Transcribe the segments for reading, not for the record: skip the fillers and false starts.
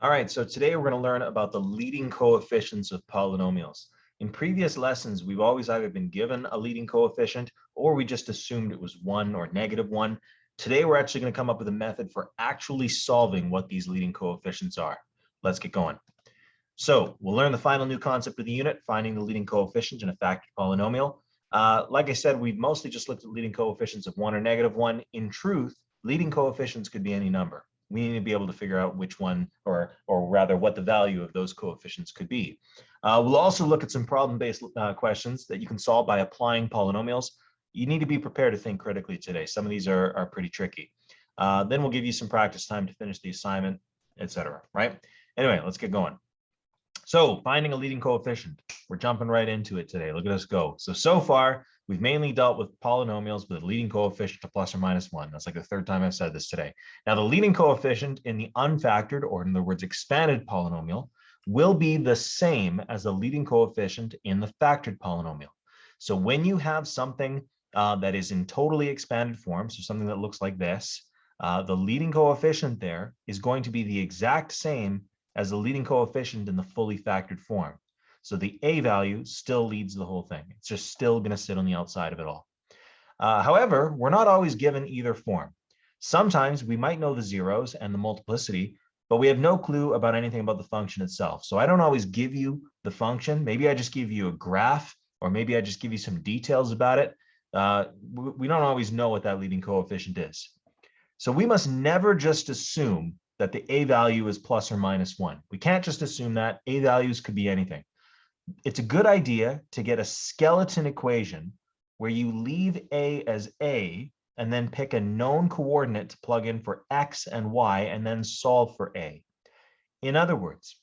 All right, so today we're going to learn about the leading coefficients of polynomials. In previous lessons, we've always either been given a leading coefficient or we just assumed it was 1 or -1. Today, we're actually going to come up with a method for actually solving what these leading coefficients are. Let's get going. So we'll learn the final new concept of the unit, finding the leading coefficient in a factored polynomial. Like I said, we've mostly just looked at leading coefficients of 1 or -1. In truth, leading coefficients could be any number. We need to be able to figure out which one, or rather what the value of those coefficients could be. We'll also look at some problem-based questions that you can solve by applying polynomials. You need to be prepared to think critically today. Some of these are pretty tricky. Then we'll give you some practice time to finish the assignment, etc. Right? Anyway, let's get going. So finding a leading coefficient, we're jumping right into it today. Look at us go. So far, we've mainly dealt with polynomials with a leading coefficient of plus or minus 1. That's like the third time I've said this today. Now, the leading coefficient in the unfactored, or in other words, expanded polynomial, will be the same as the leading coefficient in the factored polynomial. So when you have something that is in totally expanded form, so something that looks like this, the leading coefficient there is going to be the exact same as the leading coefficient in the fully factored form. So the a value still leads the whole thing. It's just still going to sit on the outside of it all. However, we're not always given either form. Sometimes we might know the zeros and the multiplicity, but we have no clue about anything about the function itself. So I don't always give you the function. Maybe I just give you a graph, or maybe I just give you some details about it. We don't always know what that leading coefficient is. So we must never just assume that the a value is plus or minus 1. We can't just assume that. A values could be anything. It's a good idea to get a skeleton equation where you leave a as a and then pick a known coordinate to plug in for x and y and then solve for a. In other words,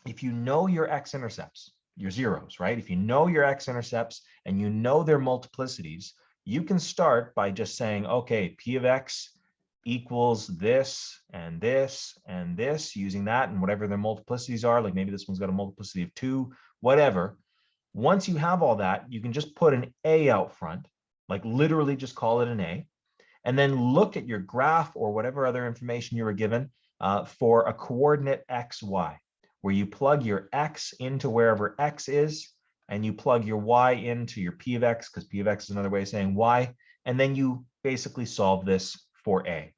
if you know your x-intercepts, your zeros, right? If you know your x-intercepts and you know their multiplicities, you can start by just saying, okay, p of x equals this and this and this, using that and whatever their multiplicities are, like maybe this one's got a multiplicity of 2, whatever. Once you have all that, you can just put an a out front, like literally just call it an a, and then look at your graph or whatever other information you were given for a coordinate x, y, where you plug your x into wherever x is, and you plug your y into your p of x, because p of x is another way of saying y, and then you basically solve this for a.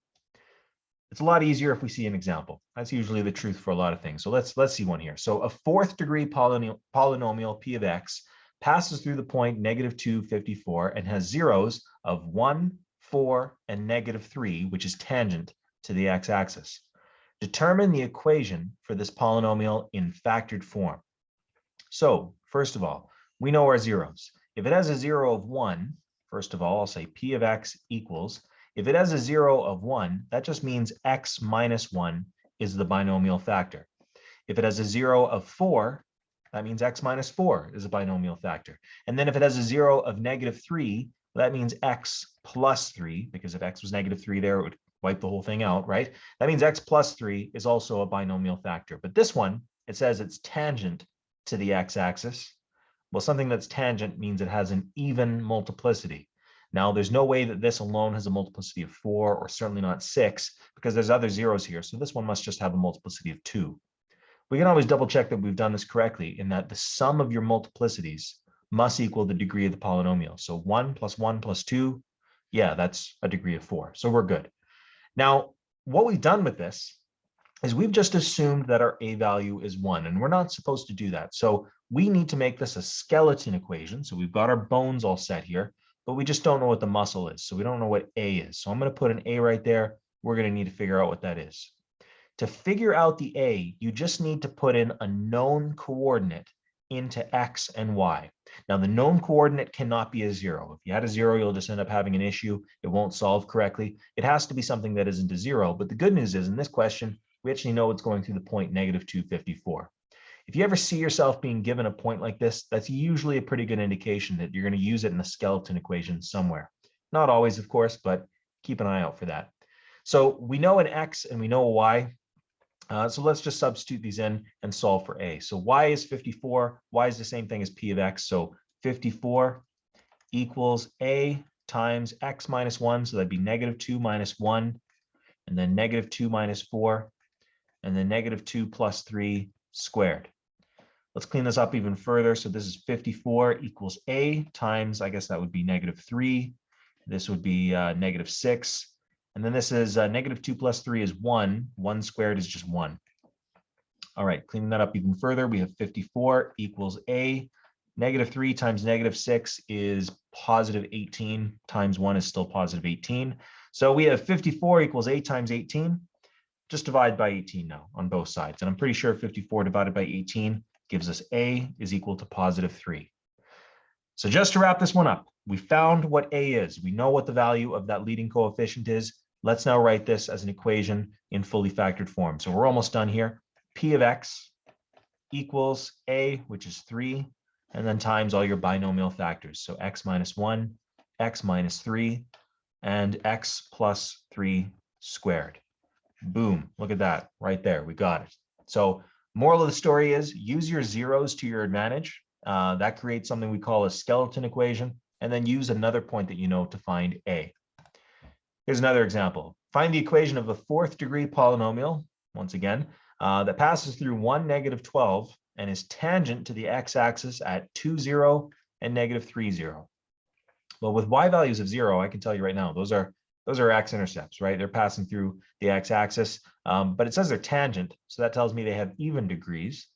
It's a lot easier if we see an example. That's usually the truth for a lot of things. So let's see one here. So a fourth degree polynomial p of x passes through the point -2, 54, and has zeros of 1, 4, and -3, which is tangent to the x-axis. Determine the equation for this polynomial in factored form. So first of all, we know our zeros. If it has a 0 of 1, first of all, I'll say p of x equals, if it has a 0 of 1, that just means x minus 1 is the binomial factor. If it has a 0 of 4, that means x minus 4 is a binomial factor. And then if it has a 0 of -3, that means x plus 3, because if x was -3 there, it would wipe the whole thing out, right? That means x plus 3 is also a binomial factor. But this one, it says it's tangent to the x-axis. Well, something that's tangent means it has an even multiplicity. Now, there's no way that this alone has a multiplicity of 4, or certainly not 6, because there's other zeros here. So this one must just have a multiplicity of 2. We can always double check that we've done this correctly, in that the sum of your multiplicities must equal the degree of the polynomial. So 1 plus 1 plus 2, yeah, that's a degree of 4. So we're good. Now, what we've done with this is we've just assumed that our a value is 1, and we're not supposed to do that. So we need to make this a skeleton equation. So we've got our bones all set here, but we just don't know what the muscle is. So we don't know what a is. So I'm going to put an a right there. We're going to need to figure out what that is. To figure out the a, you just need to put in a known coordinate into x and y. Now, the known coordinate cannot be a 0. If you had a 0, you'll just end up having an issue. It won't solve correctly. It has to be something that isn't a 0. But the good news is, in this question, we actually know it's going through the point -2, 54. If you ever see yourself being given a point like this, that's usually a pretty good indication that you're going to use it in a skeleton equation somewhere. Not always, of course, but keep an eye out for that. So we know an x and we know a y. So let's just substitute these in and solve for a. So y is 54. Y is the same thing as p of x. So 54 equals a times x minus 1. So that'd be -2 minus 1, and then -2 minus 4. and then negative 2 plus 3 squared. Let's clean this up even further. So this is 54 equals a times, I guess that would be negative 3. This would be negative 6. And then this is negative 2 plus 3 is 1. 1 squared is just 1. All right, cleaning that up even further, we have 54 equals a. Negative 3 times negative 6 is positive 18 times 1 is still positive 18. So we have 54 equals a times 18. Just divide by 18 now on both sides. And I'm pretty sure 54 divided by 18 gives us a is equal to positive 3. So just to wrap this one up, we found what a is. We know what the value of that leading coefficient is. Let's now write this as an equation in fully factored form. So we're almost done here. P of x equals a, which is 3, and then times all your binomial factors. So x minus 1, x minus 3, and x plus 3 squared. Boom, look at that right there. We got it. So moral of the story is use your zeros to your advantage. That creates something we call a skeleton equation, and then use another point that you know to find a. Here's another example. Find the equation of a 4th degree polynomial, once again, that passes through 1, negative 12, and is tangent to the x-axis at 2, 0, and negative 3, 0. Well, with y values of 0, I can tell you right now, those are x-intercepts, right? They're passing through the x-axis, but it says they're tangent, so that tells me they have even degrees.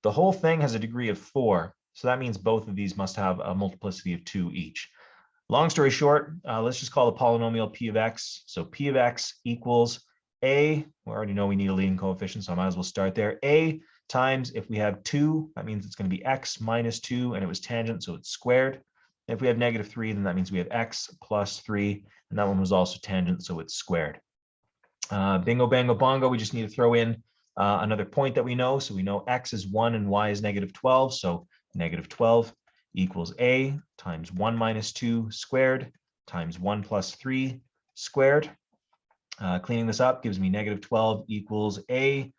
The whole thing has a degree of 4, so that means both of these must have a multiplicity of 2 each. Long story short, let's just call the polynomial p of x. So p of x equals a, we already know we need a leading coefficient, so I might as well start there. A times, if we have 2, that means it's going to be x minus 2, and it was tangent, so it's squared. If we have negative 3, then that means we have x plus 3, and that one was also tangent, so it's squared. Bingo, bango, bongo, we just need to throw in another point that we know. So we know x is 1 and y is negative 12, so negative 12 equals a times 1 minus 2 squared times 1 plus 3 squared. Cleaning this up gives me negative 12 equals a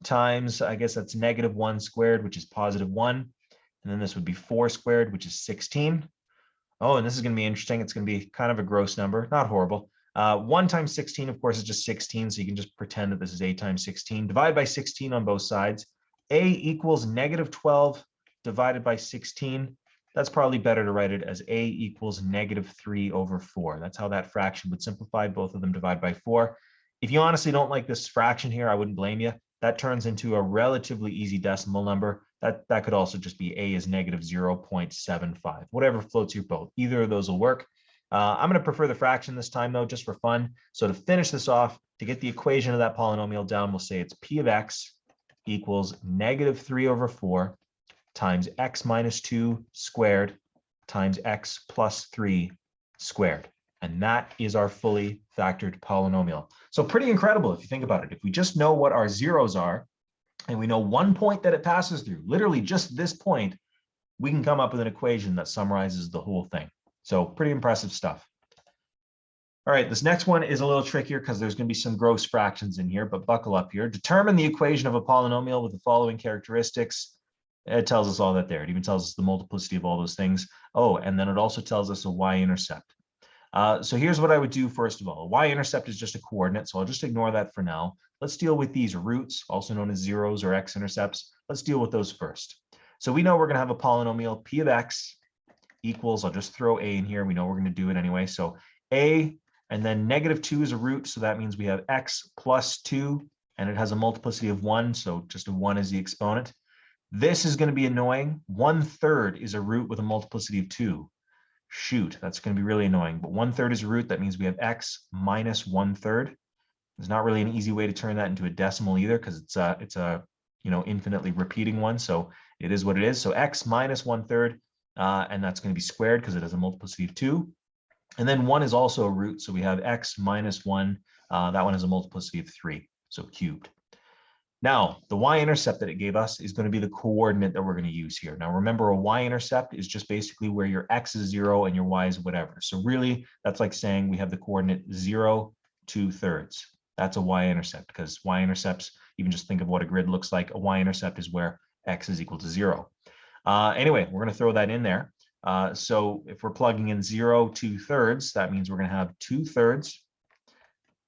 times, I guess that's negative 1 squared, which is positive 1. And then this would be 4 squared, which is 16. Oh, and this is going to be interesting. It's going to be kind of a gross number, not horrible. 1 times 16, of course, is just 16. So you can just pretend that this is a times 16. Divide by 16 on both sides. A equals negative 12 divided by 16. That's probably better to write it as a equals negative 3 over 4. That's how that fraction would simplify. Both of them divide by 4. If you honestly don't like this fraction here, I wouldn't blame you. That turns into a relatively easy decimal number. That could also just be a is negative 0.75. Whatever floats your boat. Either of those will work. I'm going to prefer the fraction this time, though, just for fun. So to finish this off, to get the equation of that polynomial down, we'll say it's p of x equals negative 3 over 4 times x minus 2 squared times x plus 3 squared. And that is our fully factored polynomial. So pretty incredible if you think about it. If we just know what our zeros are, and we know one point that it passes through, literally just this point, we can come up with an equation that summarizes the whole thing. So pretty impressive stuff. All right, this next one is a little trickier because there's going to be some gross fractions in here, but buckle up here. Determine the equation of a polynomial with the following characteristics. It tells us all that there. It even tells us the multiplicity of all those things. Oh, and then it also tells us a y-intercept. So here's what I would do first of all. A y-intercept is just a coordinate, so I'll just ignore that for now. Let's deal with these roots, also known as zeros or x-intercepts. Let's deal with those first. So we know we're going to have a polynomial p of x equals, I'll just throw a in here. We know we're going to do it anyway. So a, and then negative 2 is a root, so that means we have x plus 2, and it has a multiplicity of 1, so just a 1 is the exponent. This is going to be annoying. 1/3 is a root with a multiplicity of 2. Shoot, that's going to be really annoying. But 1/3 is a root. That means we have x minus 1/3. There's not really an easy way to turn that into a decimal either, because it's a infinitely repeating one. So it is what it is. So x minus 1/3, and that's going to be squared because it has a multiplicity of 2. And then 1 is also a root. So we have x minus 1. That one has a multiplicity of 3. So cubed. Now, the y-intercept that it gave us is going to be the coordinate that we're going to use here. Now, remember, a y-intercept is just basically where your x is 0 and your y is whatever. So really, that's like saying we have the coordinate 0, 2/3. That's a y-intercept, because y-intercepts, even just think of what a grid looks like. A y-intercept is where x is equal to 0. Anyway, we're going to throw that in there. So if we're plugging in 0, 2/3, that means we're going to have 2/3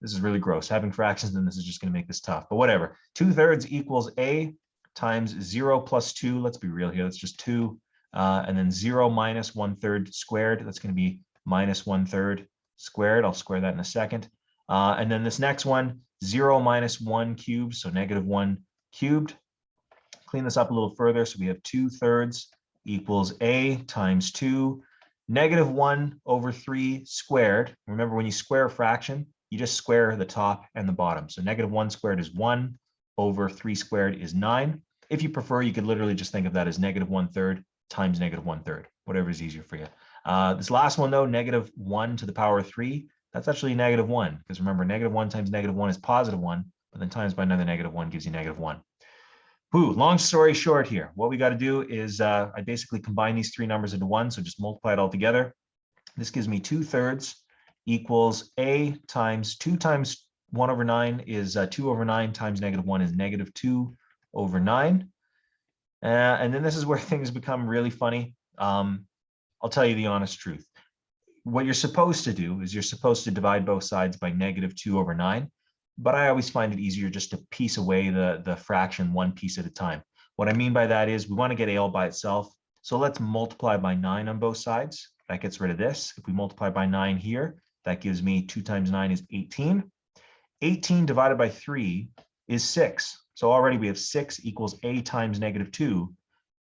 This is really gross. Having fractions, then this is just going to make this tough, but whatever. 2/3 equals a times 0 plus 2. Let's be real here. That's just 2. And then 0 minus 1/3 squared. That's going to be minus 1/3 squared. I'll square that in a second. And then this next one, 0 minus 1 cubed, so -1 cubed. Clean this up a little further. So we have 2/3 equals a times 2. -1/3 squared. Remember, when you square a fraction, you just square the top and the bottom. So -1 squared is 1/3 squared is 9. If you prefer, you could literally just think of that as -1/3 times -1/3, whatever is easier for you. This last one though, -1 to the power of 3, that's actually -1, because remember, -1 times -1 is +1, but then times by another -1 gives you -1. Whew, long story short here, what we got to do is I basically combine these three numbers into one, so just multiply it all together. This gives me 2/3 equals a times 2 times 1/9 is 2/9 times -1 is -2/9. And then this is where things become really funny. I'll tell you the honest truth. What you're supposed to do is you're supposed to divide both sides by -2/9. But I always find it easier just to piece away the fraction one piece at a time. What I mean by that is we want to get a all by itself. So let's multiply by 9 on both sides. That gets rid of this. If we multiply by 9 here, that gives me 2 times 9 is 18. 18 divided by 3 is 6. So already we have 6 equals a times -2.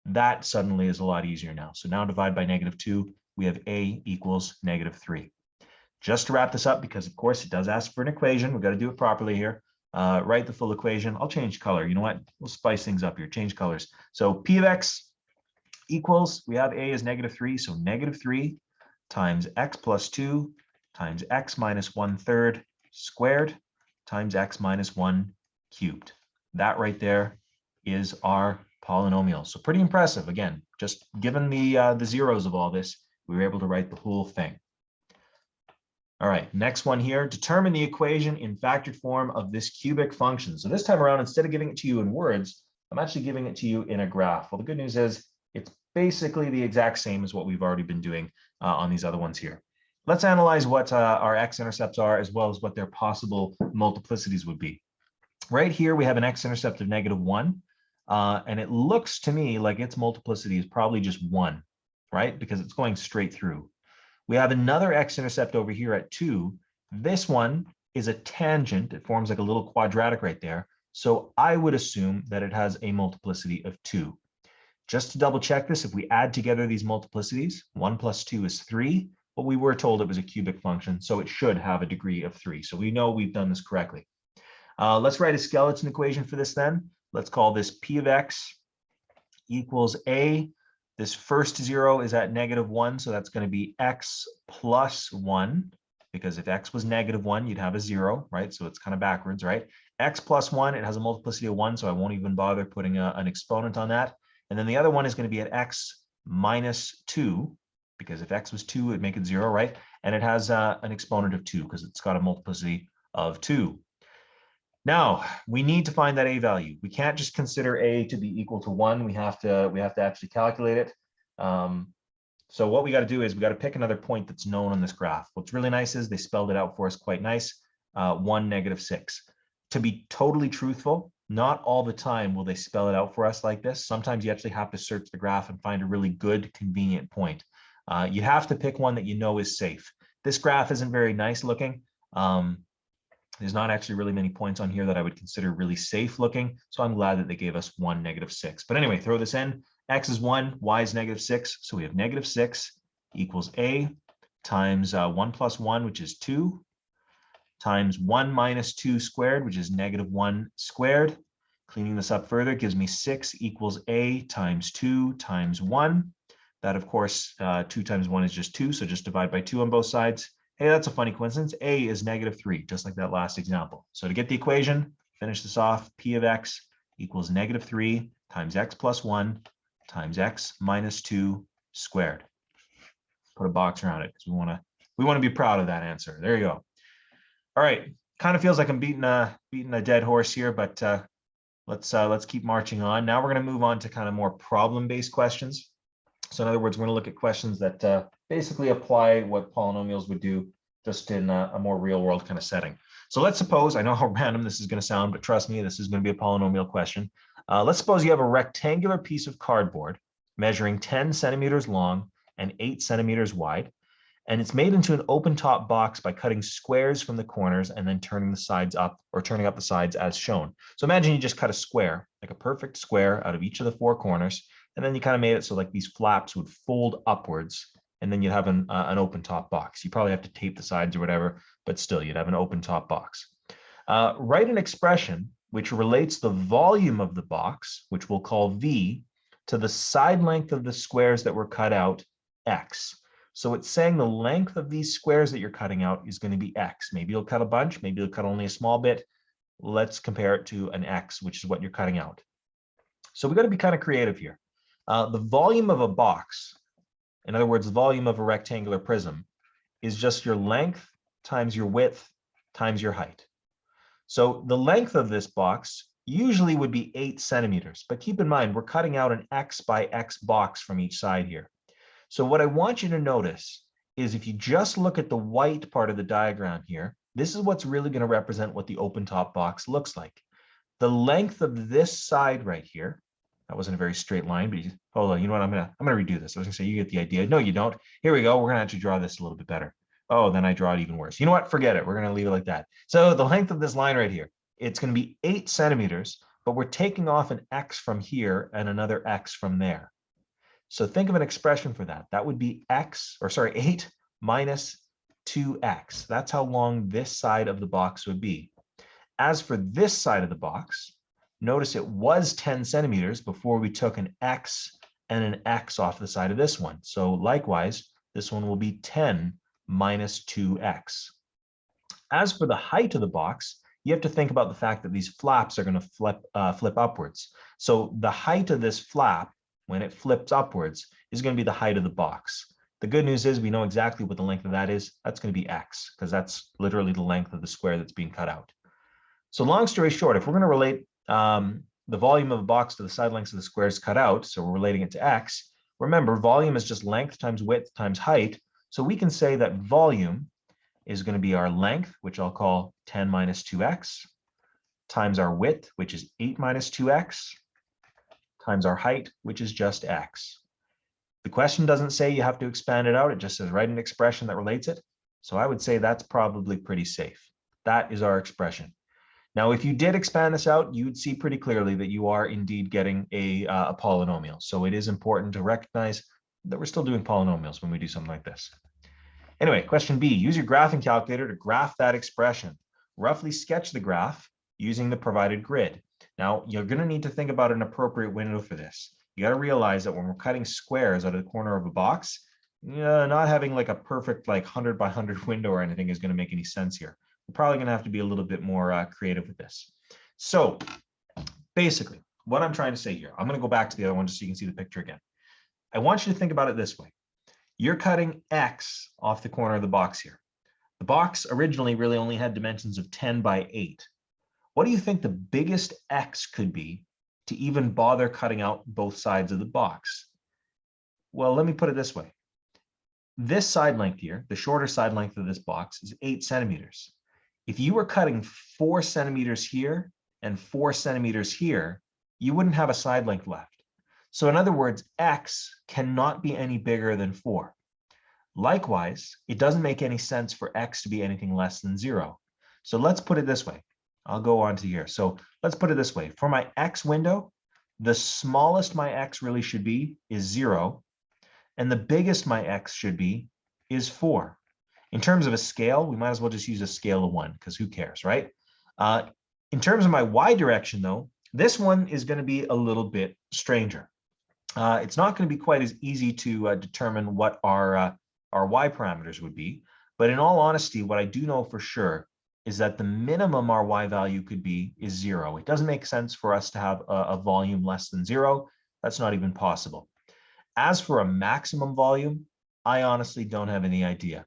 That suddenly is a lot easier now. So now divide by -2, we have a equals -3. Just to wrap this up, because of course it does ask for an equation. We've got to do it properly here. Write the full equation. I'll change color. You know what? We'll spice things up here. Change colors. So p of x equals, we have a is -3. So -3 times x plus 2 times x minus 1/3 squared times x minus 1 cubed. That right there is our polynomial. So pretty impressive. Again, just given the zeros of all this, we were able to write the whole thing. All right, next one here, determine the equation in factored form of this cubic function. So this time around, instead of giving it to you in words, I'm actually giving it to you in a graph. Well, the good news is it's basically the exact same as what we've already been doing on these other ones here. Let's analyze what our x-intercepts are, as well as what their possible multiplicities would be. Right here, we have an x-intercept of -1, and it looks to me like its multiplicity is probably just 1, right? Because it's going straight through. We have another x-intercept over here at 2. This one is a tangent. It forms like a little quadratic right there. So I would assume that it has a multiplicity of 2. Just to double check this, if we add together these multiplicities, 1 plus 2 is 3, but we were told it was a cubic function, so it should have a degree of 3. So we know we've done this correctly. Let's write a skeleton equation for this then. Let's call this p of x equals a. This first 0 is at -1, so that's going to be x plus 1, because if x was -1, you'd have a 0, right? So it's kind of backwards, right? X plus 1, it has a multiplicity of 1, so I won't even bother putting an exponent on that. And then the other one is going to be at x minus 2, because if x was 2, it'd make it 0, right? And it has an exponent of 2, because it's got a multiplicity of 2. Now, we need to find that a value. We can't just consider a to be equal to 1. We have to actually calculate it. So what we got to do is we got to pick another point that's known on this graph. What's really nice is they spelled it out for us quite nice. 1, -6. To be totally truthful, not all the time will they spell it out for us like this. Sometimes you actually have to search the graph and find a really good, convenient point. You have to pick one that you know is safe. This graph isn't very nice looking. There's not actually really many points on here that I would consider really safe looking. So I'm glad that they gave us 1, -6. But anyway, throw this in. X is 1, y is -6. So we have -6 equals a times 1 plus 1, which is 2, times 1 minus 2 squared, which is -1 squared. Cleaning this up further gives me 6 equals a times 2 times 1. That, of course, 2 times 1 is just 2. So just divide by 2 on both sides. Hey, that's a funny coincidence. A is -3, just like that last example. So to get the equation, finish this off, p of x equals -3 times x plus 1 times x minus 2 squared. Put a box around it because we want to be proud of that answer. There you go. All right, kind of feels like I'm beating a dead horse here, but let's keep marching on. Now we're going to move on to kind of more problem-based questions. So in other words, we're going to look at questions that basically apply what polynomials would do, just in a more real-world kind of setting. So let's suppose, I know how random this is going to sound, but trust me, this is going to be a polynomial question. Let's suppose you have a rectangular piece of cardboard measuring 10 centimeters long and 8 centimeters wide, and it's made into an open top box by cutting squares from the corners and then turning the sides up, or turning up the sides as shown. So imagine you just cut a square, like a perfect square out of each of the four corners, and then you kind of made it so like these flaps would fold upwards, and then you'd have an open top box. You probably have to tape the sides or whatever, but still you'd have an open top box. Write an expression which relates the volume of the box, which we'll call V, to the side length of the squares that were cut out, X. So it's saying the length of these squares that you're cutting out is going to be X. Maybe you'll cut a bunch, maybe you'll cut only a small bit. Let's compare it to an X, which is what you're cutting out. So we got to be kind of creative here. The volume of a box, in other words, the volume of a rectangular prism, is just your length times your width times your height. So the length of this box usually would be 8 centimeters, but keep in mind, we're cutting out an X by X box from each side here. So what I want you to notice is if you just look at the white part of the diagram here, this is what's really going to represent what the open top box looks like. The length of this side right here, that wasn't a very straight line, but hold on, you know what, I'm gonna redo this. I was gonna say you get the idea. No, you don't. Here we go. We're gonna actually draw this a little bit better. Oh, then I draw it even worse. You know what? Forget it. We're gonna leave it like that. So the length of this line right here, it's gonna be 8 centimeters, but we're taking off an X from here and another X from there. So think of an expression for that. That would be 8 minus 2x. That's how long this side of the box would be. As for this side of the box, notice it was 10 centimeters before we took an X and an X off the side of this one. So likewise, this one will be 10 minus 2x. As for the height of the box, you have to think about the fact that these flaps are going to flip upwards. So the height of this flap, when it flips upwards, is going to be the height of the box. The good news is we know exactly what the length of that is. That's going to be X, because that's literally the length of the square that's being cut out. So long story short, if we're going to relate the volume of a box to the side lengths of the squares cut out, so we're relating it to X, remember volume is just length times width times height. So we can say that volume is going to be our length, which I'll call 10 minus 2x, times our width, which is 8 minus 2x, times our height, which is just x. The question doesn't say you have to expand it out. It just says write an expression that relates it. So I would say that's probably pretty safe. That is our expression. Now, if you did expand this out, you would see pretty clearly that you are indeed getting a polynomial. So it is important to recognize that we're still doing polynomials when we do something like this. Anyway, question B, use your graphing calculator to graph that expression. Roughly sketch the graph using the provided grid. Now, you're going to need to think about an appropriate window for this. You got to realize that when we're cutting squares out of the corner of a box, not having like a perfect like 100 by 100 window or anything is going to make any sense here. We're probably going to have to be a little bit more creative with this. So basically, what I'm trying to say here, I'm going to go back to the other one just so you can see the picture again. I want you to think about it this way. You're cutting X off the corner of the box here. The box originally really only had dimensions of 10 by 8. What do you think the biggest X could be to even bother cutting out both sides of the box? Well, let me put it this way. This side length here, the shorter side length of this box, is 8 centimeters. If you were cutting 4 centimeters here and 4 centimeters here, you wouldn't have a side length left. So in other words, X cannot be any bigger than 4. Likewise, it doesn't make any sense for X to be anything less than 0. So let's put it this way. I'll go on to here. So let's put it this way. For my X window, the smallest my X really should be is 0. And the biggest my X should be is 4. In terms of a scale, we might as well just use a scale of 1 because who cares, right? In terms of my Y direction, though, this one is going to be a little bit stranger. It's not going to be quite as easy to determine what our Y parameters would be. But in all honesty, what I do know for sure is that the minimum our Y value could be is 0. It doesn't make sense for us to have a volume less than 0. That's not even possible. As for a maximum volume, I honestly don't have any idea.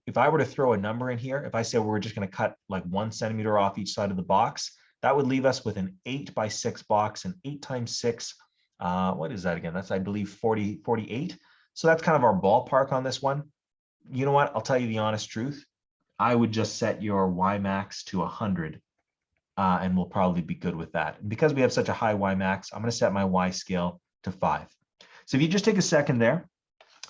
If I were to throw a number in here, if I say we're just going to cut like 1 centimeter off each side of the box, that would leave us with an 8 by 6 box, and 8 times 6, what is that again? That's, I believe, 48. So that's kind of our ballpark on this one. You know what? I'll tell you the honest truth. I would just set your y max to 100, and we'll probably be good with that. And because we have such a high y max, I'm going to set my y scale to 5. So if you just take a second there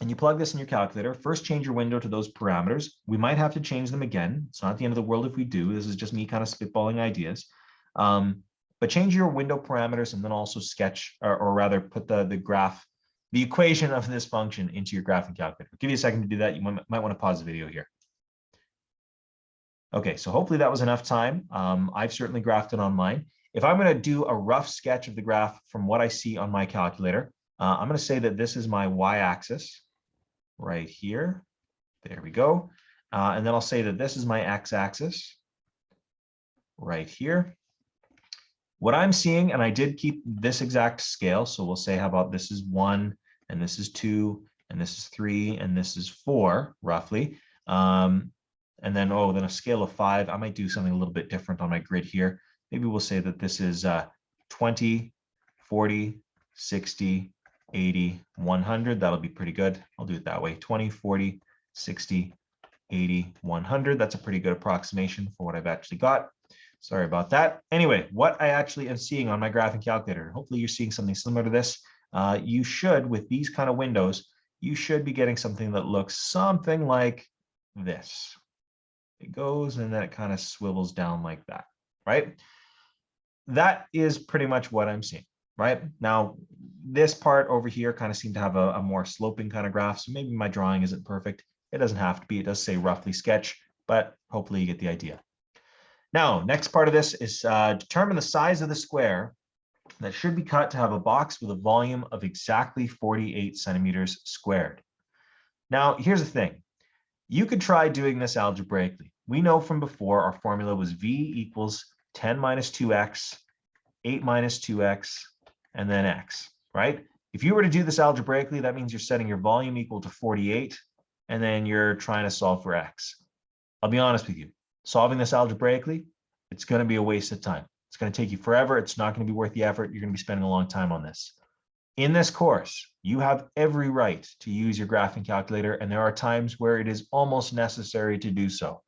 and you plug this in your calculator, first change your window to those parameters. We might have to change them again. It's not the end of the world if we do. This is just me kind of spitballing ideas. But change your window parameters and then also sketch, or rather put the graph, the equation of this function into your graphing calculator. I'll give you a second to do that. You might want to pause the video here. Okay, so hopefully that was enough time. I've certainly graphed it on mine. If I'm going to do a rough sketch of the graph from what I see on my calculator, I'm going to say that this is my y-axis right here. There we go. And then I'll say that this is my x-axis right here. What I'm seeing, and I did keep this exact scale, so we'll say, how about this is 1, and this is 2, and this is 3, and this is 4, roughly. And then, then a scale of 5, I might do something a little bit different on my grid here. Maybe we'll say that this is 20, 40, 60, 80, 100. That'll be pretty good. I'll do it that way. 20, 40, 60, 80, 100. That's a pretty good approximation for what I've actually got. Sorry about that. Anyway, what I actually am seeing on my graphing calculator, hopefully you're seeing something similar to this. You should, with these kind of windows, you should be getting something that looks something like this. It goes and then it kind of swivels down like that, right? That is pretty much what I'm seeing, right? Now, this part over here kind of seemed to have a more sloping kind of graph, so maybe my drawing isn't perfect. It doesn't have to be. It does say roughly sketch, but hopefully you get the idea. Now, next part of this is determine the size of the square that should be cut to have a box with a volume of exactly 48 centimeters squared. Now, here's the thing. You could try doing this algebraically. We know from before our formula was v equals 10 minus 2x, 8 minus 2x, and then x, right? If you were to do this algebraically, that means you're setting your volume equal to 48, and then you're trying to solve for x. I'll be honest with you. Solving this algebraically, it's going to be a waste of time. It's going to take you forever. It's not going to be worth the effort. You're going to be spending a long time on this. In this course, you have every right to use your graphing calculator, and there are times where it is almost necessary to do so.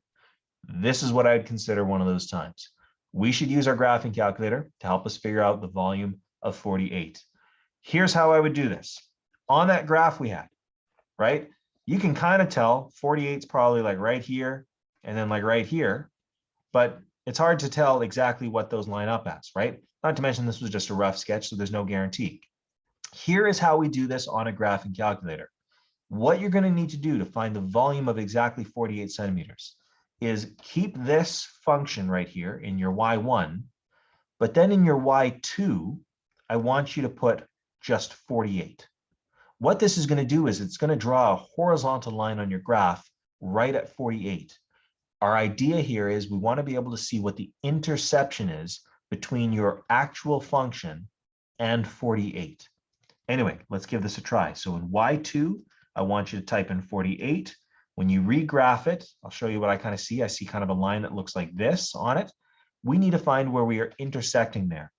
This is what I'd consider one of those times. We should use our graphing calculator to help us figure out the volume of 48. Here's how I would do this. On that graph we had, right? You can kind of tell 48 is probably like right here and then like right here, but it's hard to tell exactly what those line up as, right? Not to mention this was just a rough sketch, so there's no guarantee. Here is how we do this on a graphing calculator. What you're going to need to do to find the volume of exactly 48 centimeters is keep this function right here in your y1, but then in your y2, I want you to put just 48. What this is going to do is it's going to draw a horizontal line on your graph right at 48. Our idea here is we want to be able to see what the intersection is between your actual function and 48. Anyway, let's give this a try. So in y2, I want you to type in 48. When you regraph it, I'll show you what I kind of see. I see kind of a line that looks like this on it. We need to find where we are intersecting there.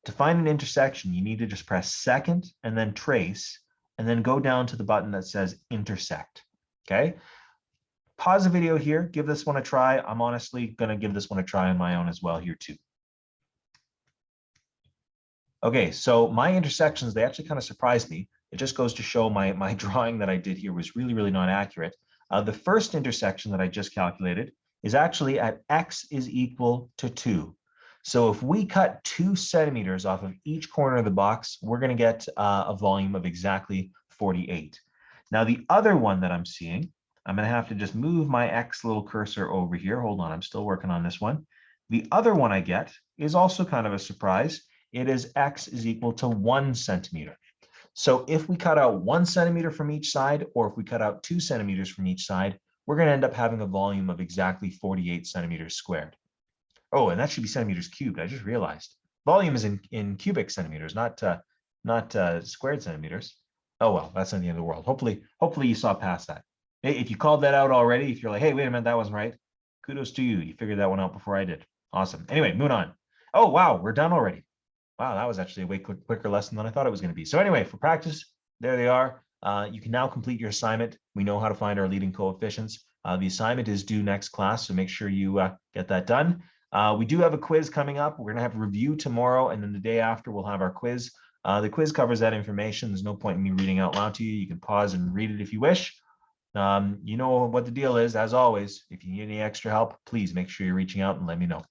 To find an intersection, you need to just press second and then trace, and then go down to the button that says intersect, okay? Pause the video here, give this one a try. I'm honestly going to give this one a try on my own as well here too. Okay, so my intersections, they actually kind of surprised me. It just goes to show my drawing that I did here was really, really not accurate. The first intersection that I just calculated is actually at x is equal to 2. So if we cut 2 centimeters off of each corner of the box, we're going to get a volume of exactly 48. Now, the other one that I'm seeing, I'm going to have to just move my X little cursor over here. Hold on, I'm still working on this one. The other one I get is also kind of a surprise. It is X is equal to 1 centimeter. So if we cut out 1 centimeter from each side, or if we cut out 2 centimeters from each side, we're going to end up having a volume of exactly 48 centimeters squared. Oh, and that should be centimeters cubed. I just realized. Volume is in cubic centimeters, not squared centimeters. Oh, well, that's not the end of the world. Hopefully you saw past that. If you called that out already, if you're like, hey, wait a minute, that wasn't right, kudos to you. You figured that one out before I did. Awesome. Anyway, moving on. Oh, wow, we're done already. Wow, that was actually a way quicker lesson than I thought it was going to be. So anyway, for practice, there they are. You can now complete your assignment. We know how to find our leading coefficients. The assignment is due next class, so make sure you get that done. We do have a quiz coming up. We're going to have a review tomorrow, and then the day after we'll have our quiz. The quiz covers that information. There's no point in me reading out loud to you. You can pause and read it if you wish. You know what the deal is. As always, if you need any extra help, please make sure you're reaching out and let me know.